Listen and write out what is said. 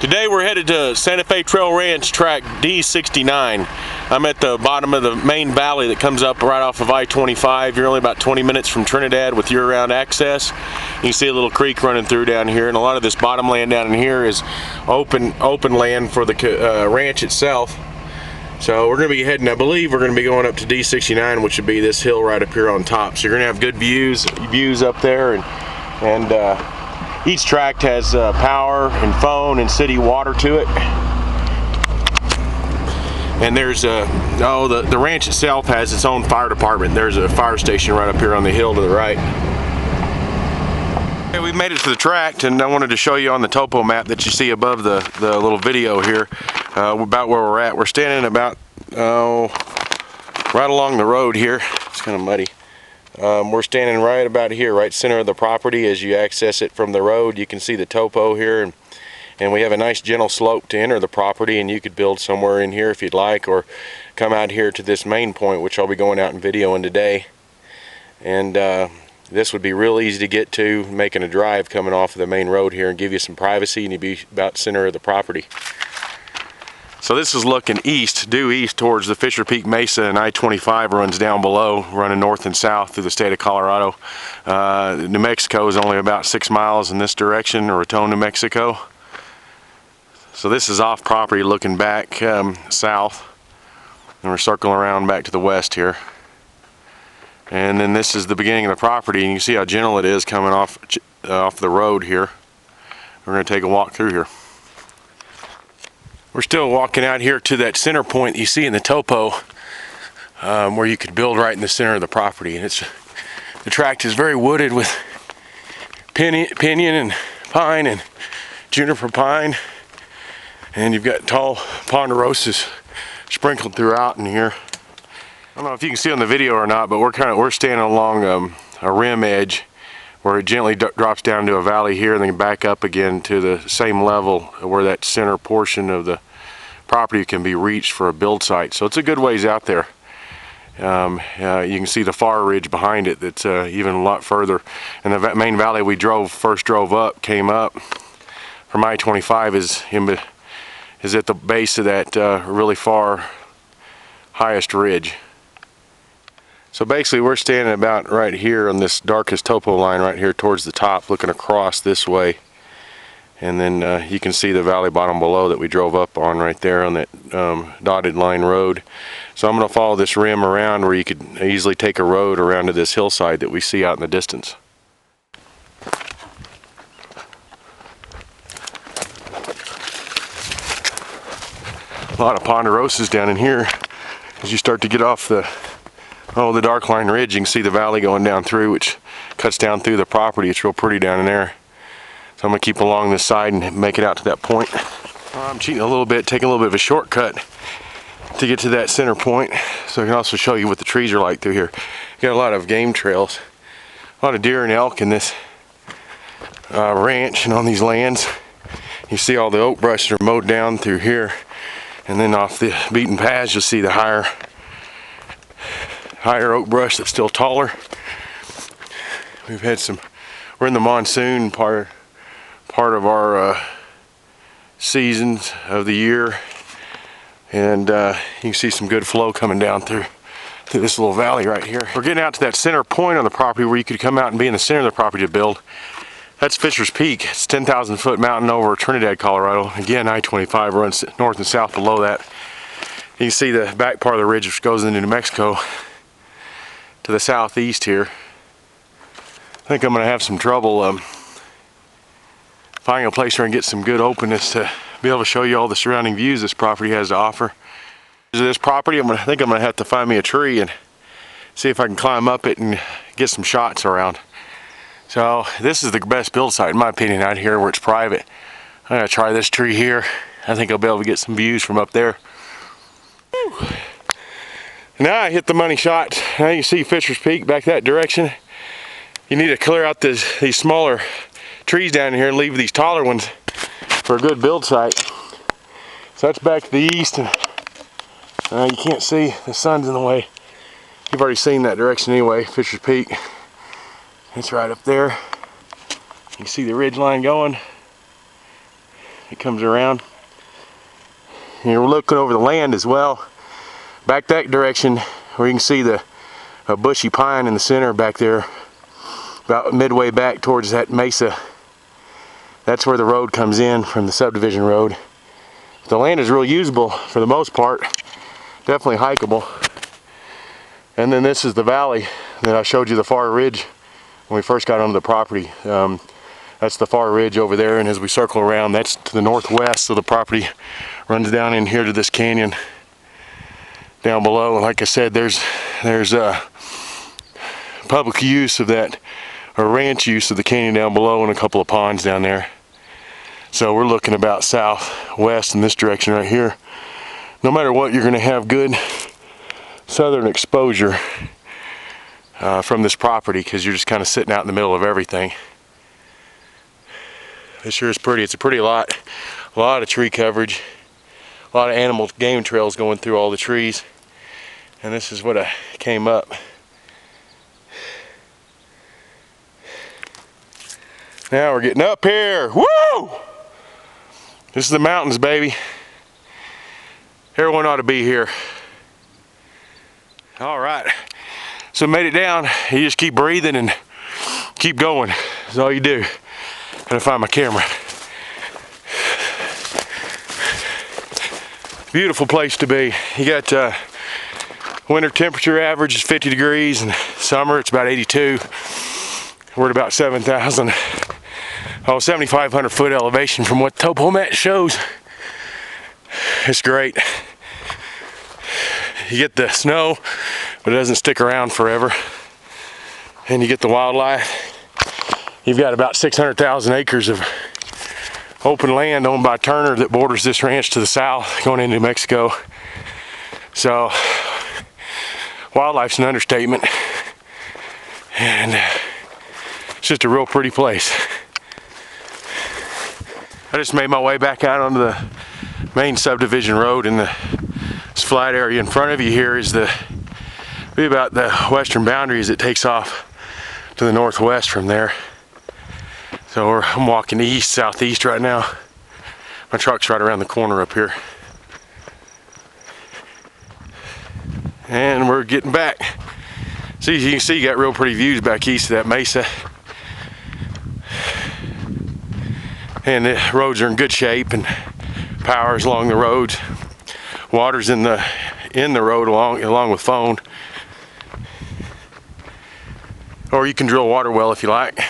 Today we're headed to Santa Fe Trail Ranch track D69. I'm at the bottom of the main valley that comes up right off of I-25. You're only about 20 minutes from Trinidad with year-round access. You can see a little creek running through down here, and a lot of this bottom land down in here is open land for the ranch itself. So we're going to be heading, I believe we're going to be going up to D69, which would be this hill right up here on top. So you're going to have good views up there, and each tract has power and phone and city water to it. And there's the ranch itself has its own fire department. There's a fire station right up here on the hill to the right. Okay, we've made it to the tract, and I wanted to show you on the topo map that you see above the little video here about where we're at. We're standing about right along the road here. It's kind of muddy. We're standing right about here, right center of the property. As you access it from the road, you can see the topo here, and we have a nice gentle slope to enter the property, and you could build somewhere in here if you'd like, or come out here to this main point, which I'll be going out and videoing today. And this would be real easy to get to, making a drive coming off of the main road here, and give you some privacy, and you'd be about center of the property. So this is looking east, due east towards the Fisher Peak Mesa, and I-25 runs down below, running north and south through the state of Colorado. New Mexico is only about 6 miles in this direction, or Raton, New Mexico. So this is off property looking back south, and we're circling around back to the west here. And then this is the beginning of the property, and you can see how gentle it is coming off the road here. We're going to take a walk through here. We're still walking out here to that center point that you see in the topo, where you could build right in the center of the property. And the tract is very wooded with pinyon and pine and juniper pine, and you've got tall ponderosas sprinkled throughout in here. I don't know if you can see on the video or not, but we're standing along a rim edge where it gently drops down to a valley here, and then back up again to the same level where that center portion of the property can be reached for a build site. So it's a good ways out there. You can see the far ridge behind it that's even a lot further. And the main valley we first drove up, came up from I-25 is at the base of that really far highest ridge. So basically we're standing about right here on this darkest topo line right here towards the top, looking across this way. And then you can see the valley bottom below that we drove up on right there on that dotted line road. So I'm going to follow this rim around where you could easily take a road around to this hillside that we see out in the distance. A lot of ponderosas down in here. As you start to get off the dark line ridge, you can see the valley going down through, which cuts down through the property. It's real pretty down in there. So I'm going to keep along this side and make it out to that point. I'm cheating a little bit, taking a little bit of a shortcut to get to that center point, so I can also show you what the trees are like through here. You got a lot of game trails, a lot of deer and elk in this ranch and on these lands. You see all the oak brush that are mowed down through here, and then off the beaten paths you'll see the higher oak brush that's still taller. We're in the monsoon part of our seasons of the year, and you can see some good flow coming down through this little valley right here. We're getting out to that center point on the property where you could come out and be in the center of the property to build. That's Fisher's Peak. It's a 10,000 foot mountain over Trinidad, Colorado. Again, I-25 runs north and south below that. You can see the back part of the ridge which goes into New Mexico to the southeast here. I think I'm going to have some trouble finding a place where I can get some good openness to be able to show you all the surrounding views this property has to offer. This property, I think I'm going to have to find me a tree and see if I can climb up it and get some shots around. So this is the best build site in my opinion out here where it's private. I'm going to try this tree here. I think I'll be able to get some views from up there. Whew. Now I hit the money shot. Now you see Fisher's Peak back that direction. You need to clear out these smaller trees down here and leave these taller ones for a good build site. So that's back to the east, and you can't see, the sun's in the way. You've already seen that direction anyway, Fisher's Peak. It's right up there. You can see the ridge line going. It comes around. And you're looking over the land as well. Back that direction where you can see a bushy pine in the center back there, about midway back towards that mesa. That's where the road comes in from the subdivision road. The land is real usable for the most part, definitely hikeable. And then this is the valley that I showed you, the far ridge when we first got onto the property. That's the far ridge over there, and as we circle around, that's to the northwest, so the property runs down in here to this canyon down below. And like I said, there's public use of that, or ranch use of the canyon down below, and a couple of ponds down there. So we're looking about southwest in this direction right here. No matter what, you're going to have good southern exposure from this property, because you're just kind of sitting out in the middle of everything. This sure is pretty. It's a pretty lot of tree coverage, a lot of animal game trails going through all the trees. And this is what I came up. Now we're getting up here. Woo! This is the mountains, baby. Everyone ought to be here. All right. So made it down. You just keep breathing and keep going. That's all you do. Gotta find my camera. Beautiful place to be. You got winter temperature average is 50 degrees, and summer it's about 82. We're at about 7,500 foot elevation from what topo map shows. It's great. You get the snow, but it doesn't stick around forever. And you get the wildlife. You've got about 600,000 acres of open land owned by Turner that borders this ranch to the south going into New Mexico. So wildlife's an understatement, and it's just a real pretty place. I just made my way back out onto the main subdivision road, and this flat area in front of you here is be about the western boundary as it takes off to the northwest from there. So I'm walking east, southeast right now. My truck's right around the corner up here. And we're getting back. So as you can see, you got real pretty views back east of that mesa. And the roads are in good shape, and power's along the roads. Water's in the road along with phone. Or you can drill a water well if you like.